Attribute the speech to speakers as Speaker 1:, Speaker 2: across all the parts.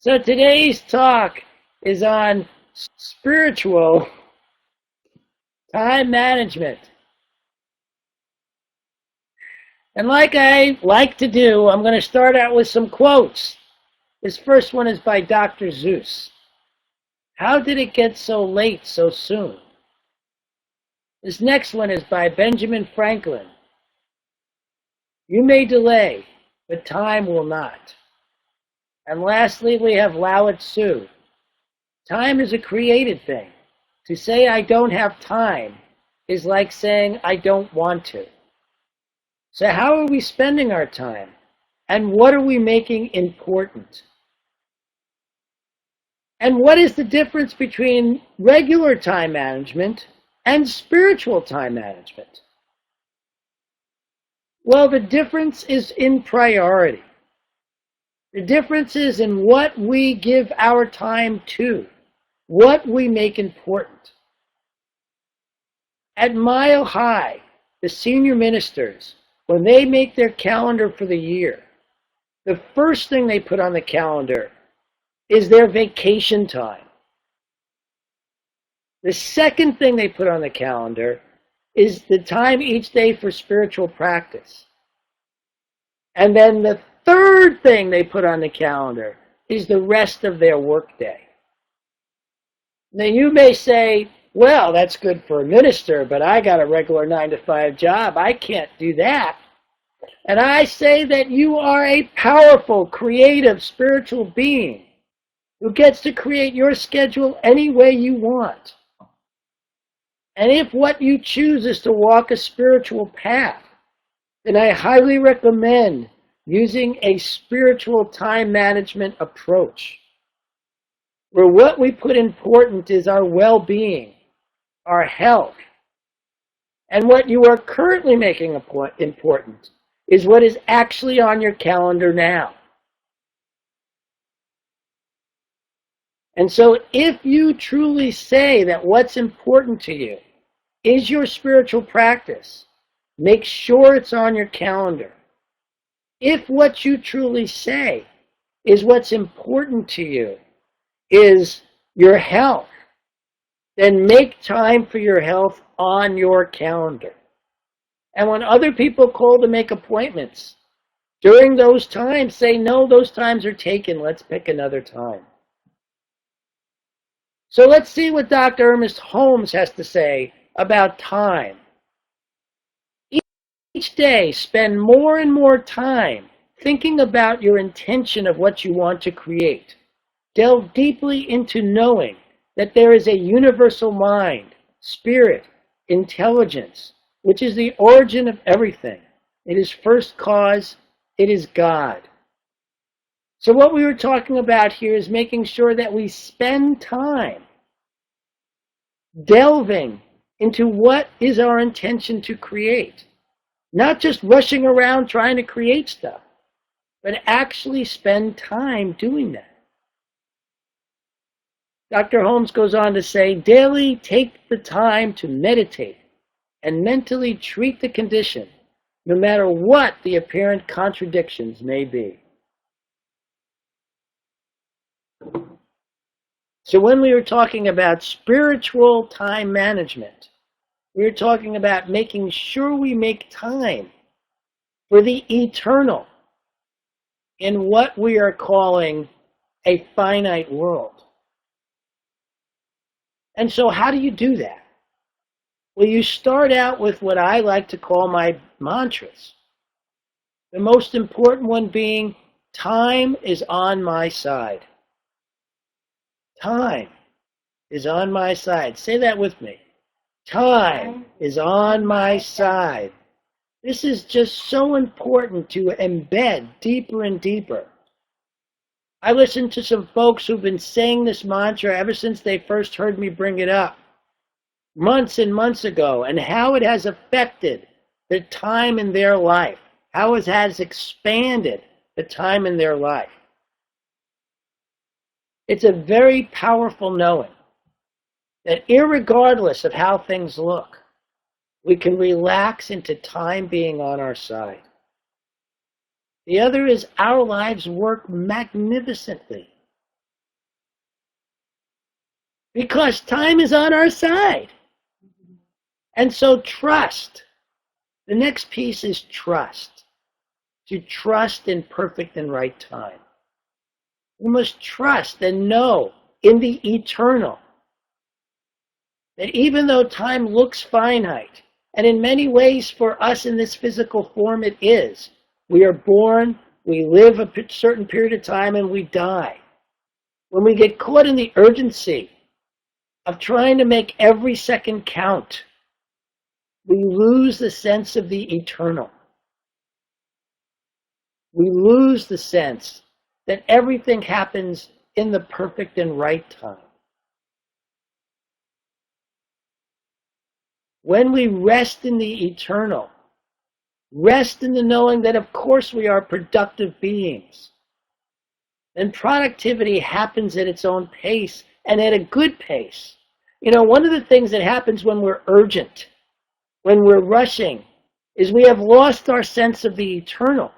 Speaker 1: So today's talk is on spiritual time management. And like I like to do, I'm going to start out with some quotes. This first one is by Dr. Seuss. How did it get so late so soon? This next one is by Benjamin Franklin. You may delay, but time will not. And lastly, we have Lao Tzu. Time is a created thing. To say I don't have time is like saying I don't want to. So how are we spending our time? And what are we making important? And what is the difference between regular time management and spiritual time management? Well, the difference is in priority. The difference is in what we give our time to, what we make important. At Mile High, the senior ministers, when they make their calendar for the year, the first thing they put on the calendar is their vacation time. The second thing they put on the calendar is the time each day for spiritual practice. And then the third thing they put on the calendar is the rest of their workday. Now you may say, well, that's good for a minister, but I got a regular 9-to-5 job. I can't do that. And I say that you are a powerful, creative, spiritual being who gets to create your schedule any way you want. And if what you choose is to walk a spiritual path, then I highly recommend using a spiritual time management approach, where what we put important is our well-being, our health, and what you are currently making important is what is actually on your calendar now. And so if you truly say that what's important to you is your spiritual practice, make sure it's on your calendar. If what you truly say is what's important to you is your health, then make time for your health on your calendar. And when other people call to make appointments, during those times, say, no, those times are taken. Let's pick another time. So let's see what Dr. Ernest Holmes has to say about time. Each day, spend more and more time thinking about your intention of what you want to create. Delve deeply into knowing that there is a universal mind, spirit, intelligence, which is the origin of everything. It is first cause. It is God. So what we were talking about here is making sure that we spend time delving into what is our intention to create. Not just rushing around trying to create stuff, but actually spend time doing that. Dr. Holmes goes on to say, daily take the time to meditate and mentally treat the condition, no matter what the apparent contradictions may be. So when we were talking about spiritual time management, we were talking about making sure we make time for the eternal in what we are calling a finite world. And so how do you do that? Well, you start out with what I like to call my mantras. The most important one being, time is on my side. Time is on my side. Say that with me. Time is on my side. This is just so important to embed deeper and deeper. I listened to some folks who've been saying this mantra ever since they first heard me bring it up months and months ago, and how it has affected the time in their life, how it has expanded the time in their life. It's a very powerful knowing that irregardless of how things look, we can relax into time being on our side. The other is our lives work magnificently because time is on our side. And so trust. The next piece is trust. To trust in perfect and right time. We must trust and know in the eternal that even though time looks finite, and in many ways for us in this physical form it is, we are born, we live a certain period of time, and we die. When we get caught in the urgency of trying to make every second count, we lose the sense of the eternal. We lose the sense that everything happens in the perfect and right time. When we rest in the eternal, rest in the knowing that of course we are productive beings, then productivity happens at its own pace and at a good pace. You know, one of the things that happens when we're urgent, when we're rushing, is we have lost our sense of the eternal.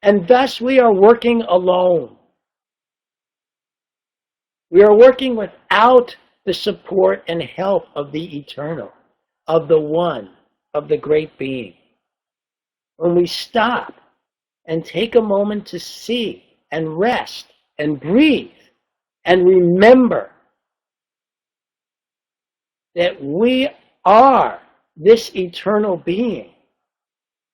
Speaker 1: And thus we are working alone. We are working without the support and help of the eternal, of the one, of the great being. When we stop and take a moment to see and rest and breathe and remember that we are this eternal being,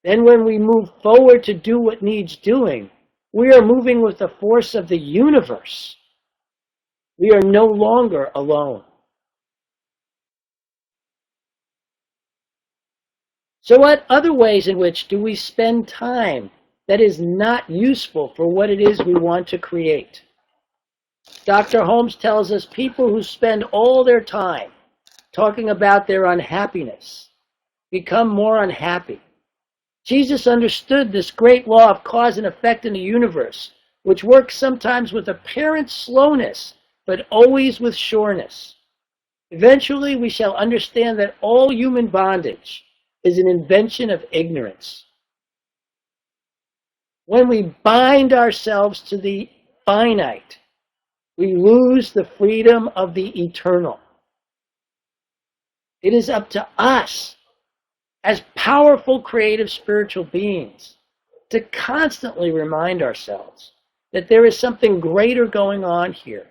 Speaker 1: then when we move forward to do what needs doing, we are moving with the force of the universe. We are no longer alone. So what other ways in which do we spend time that is not useful for what it is we want to create? Dr. Holmes tells us people who spend all their time talking about their unhappiness become more unhappy. Jesus understood this great law of cause and effect in the universe, which works sometimes with apparent slowness, but always with sureness. Eventually, we shall understand that all human bondage is an invention of ignorance. When we bind ourselves to the finite, we lose the freedom of the eternal. It is up to us, as powerful creative spiritual beings, to constantly remind ourselves that there is something greater going on here.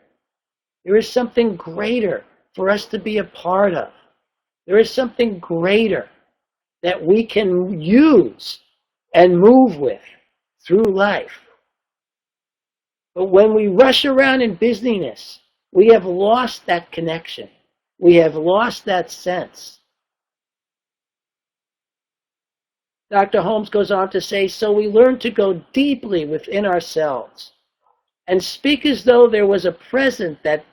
Speaker 1: There is something greater for us to be a part of. There is something greater that we can use and move with through life. But when we rush around in busyness, we have lost that connection. We have lost that sense. Dr. Holmes goes on to say, so we learn to go deeply within ourselves and speak as though there was a presence that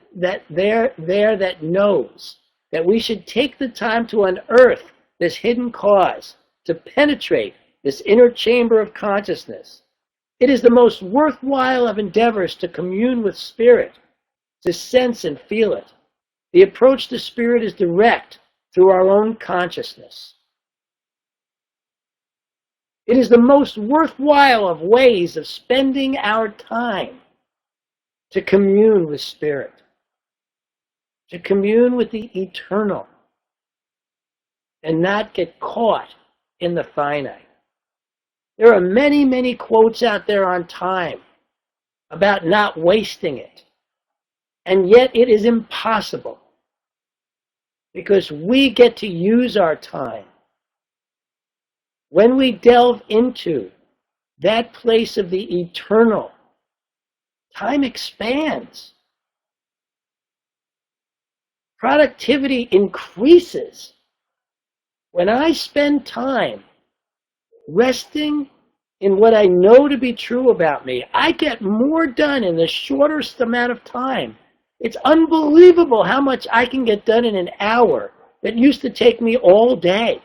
Speaker 1: knows that we should take the time to unearth this hidden cause, to penetrate this inner chamber of consciousness. It is the most worthwhile of endeavors to commune with spirit, to sense and feel it. The approach to spirit is direct through our own consciousness. It is the most worthwhile of ways of spending our time to commune with spirit, to commune with the eternal, and not get caught in the finite. There are many, many quotes out there on time about not wasting it. And yet it is impossible, because we get to use our time. When we delve into that place of the eternal, time expands. Productivity increases. When I spend time resting in what I know to be true about me, I get more done in the shortest amount of time. It's unbelievable how much I can get done in an hour that used to take me all day.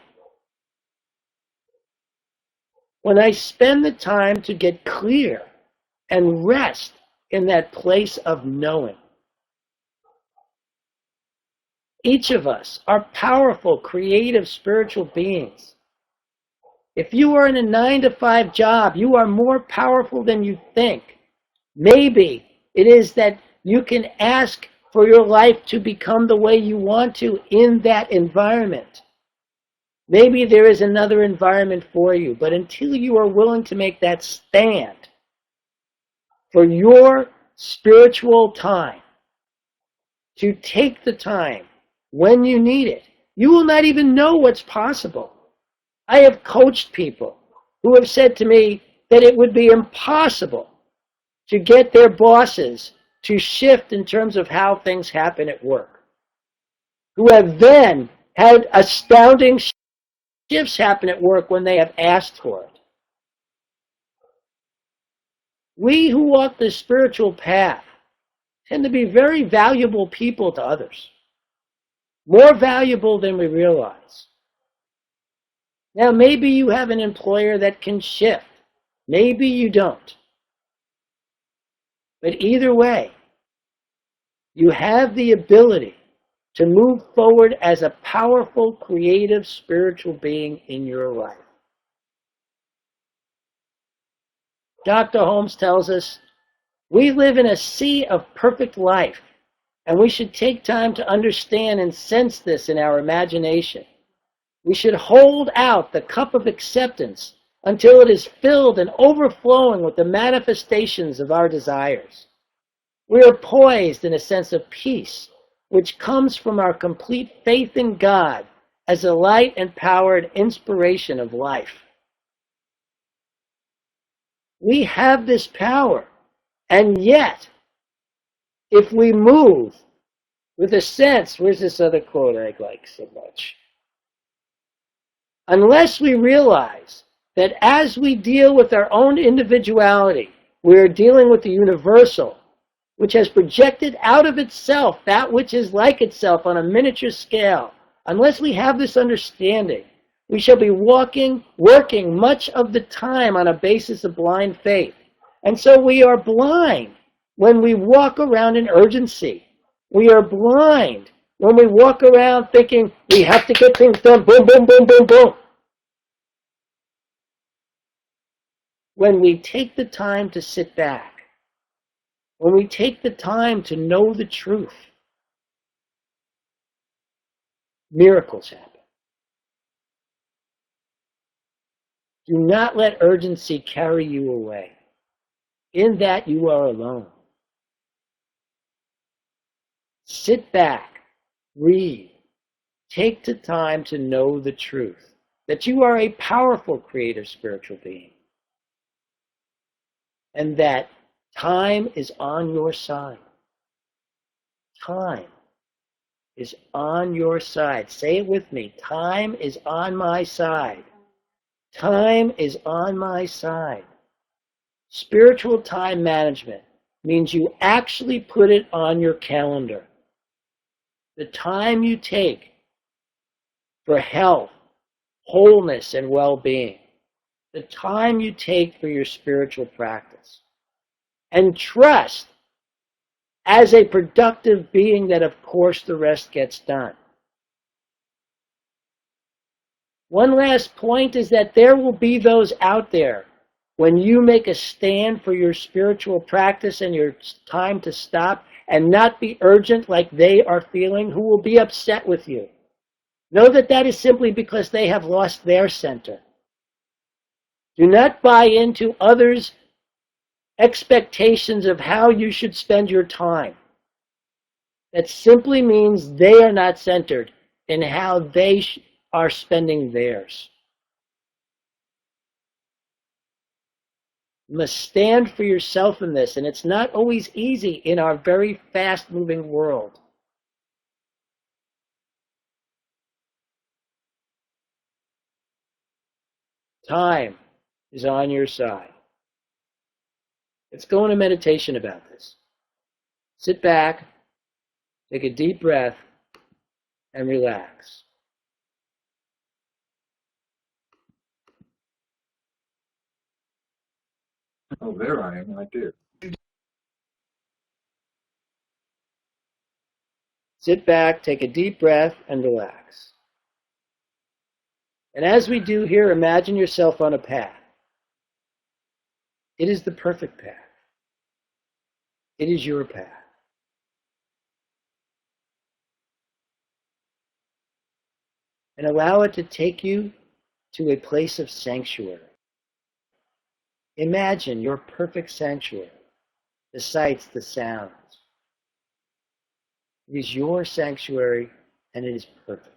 Speaker 1: When I spend the time to get clear and rest in that place of knowing. Each of us are powerful, creative, spiritual beings. If you are in a 9-to-5 job, you are more powerful than you think. Maybe it is that you can ask for your life to become the way you want to in that environment. Maybe there is another environment for you, but until you are willing to make that stand for your spiritual time, to take the time when you need it, you will not even know what's possible. I have coached people who have said to me that it would be impossible to get their bosses to shift in terms of how things happen at work, who have then had astounding shifts happen at work when they have asked for it. We who walk the spiritual path tend to be very valuable people to others, more valuable than we realize. Now, maybe you have an employer that can shift. Maybe you don't. But either way, you have the ability to move forward as a powerful, creative, spiritual being in your life. Dr. Holmes tells us we live in a sea of perfect life, and we should take time to understand and sense this in our imagination. We should hold out the cup of acceptance until it is filled and overflowing with the manifestations of our desires. We are poised in a sense of peace, which comes from our complete faith in God as the light and power and inspiration of life. We have this power, and yet, if we move with a sense, where's this other quote I like so much? Unless we realize that as we deal with our own individuality, we are dealing with the universal, which has projected out of itself that which is like itself on a miniature scale. Unless we have this understanding, we shall be working much of the time on a basis of blind faith. And so we are blind when we walk around in urgency. We are blind when we walk around thinking we have to get things done, boom, boom, boom, boom, boom. When we take the time to sit back, when we take the time to know the truth, miracles happen. Do not let urgency carry you away. In that you are alone. Sit back, read, take the time to know the truth, that you are a powerful creative spiritual being, and that time is on your side. Time is on your side. Say it with me. Time is on my side. Time is on my side. Spiritual time management means you actually put it on your calendar. The time you take for health, wholeness, and well-being. The time you take for your spiritual practice. And trust as a productive being that, of course, the rest gets done. One last point is that there will be those out there when you make a stand for your spiritual practice and your time to stop and not be urgent like they are feeling, who will be upset with you. Know that that is simply because they have lost their center. Do not buy into others' expectations of how you should spend your time. That simply means they are not centered in how they are spending theirs. You must stand for yourself in this, and it's not always easy in our very fast-moving world. Time is on your side. Let's go into meditation about this. Sit back, take a deep breath, and relax.
Speaker 2: Oh, there I am, right there.
Speaker 1: Sit back, take a deep breath, and relax. And as we do here, imagine yourself on a path. It is the perfect path. It is your path. and allow it to take you to a place of sanctuary. Imagine your perfect sanctuary, the sights, the sounds. It is your sanctuary, and it is perfect.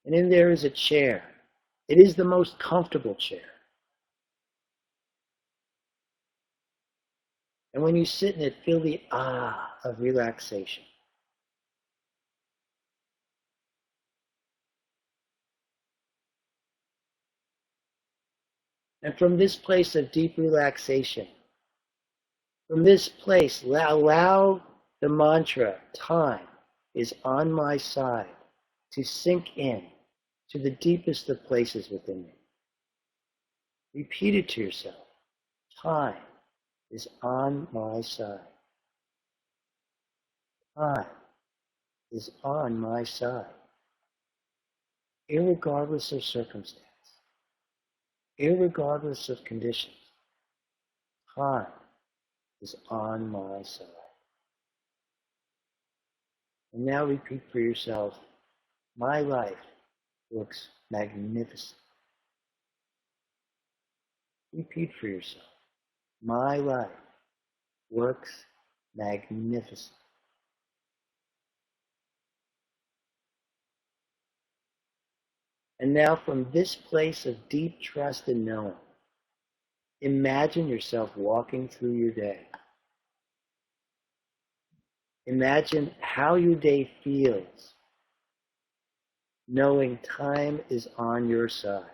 Speaker 1: And in there is a chair. It is the most comfortable chair. And when you sit in it, feel the ah of relaxation. And from this place of deep relaxation, from this place, allow the mantra, time is on my side, to sink in to the deepest of places within you. Repeat it to yourself. Time is on my side. Time is on my side. Irregardless of circumstance, irregardless of conditions, time is on my side. And now repeat for yourself, my life looks magnificent. Repeat for yourself, my life works magnificent. And now from this place of deep trust and knowing, imagine yourself walking through your day. Imagine how your day feels, knowing time is on your side.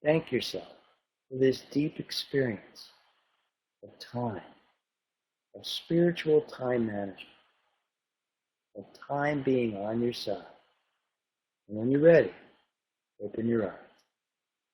Speaker 1: Thank yourself for this deep experience of time, of spiritual time management, of time being on your side. And when you're ready, open your eyes.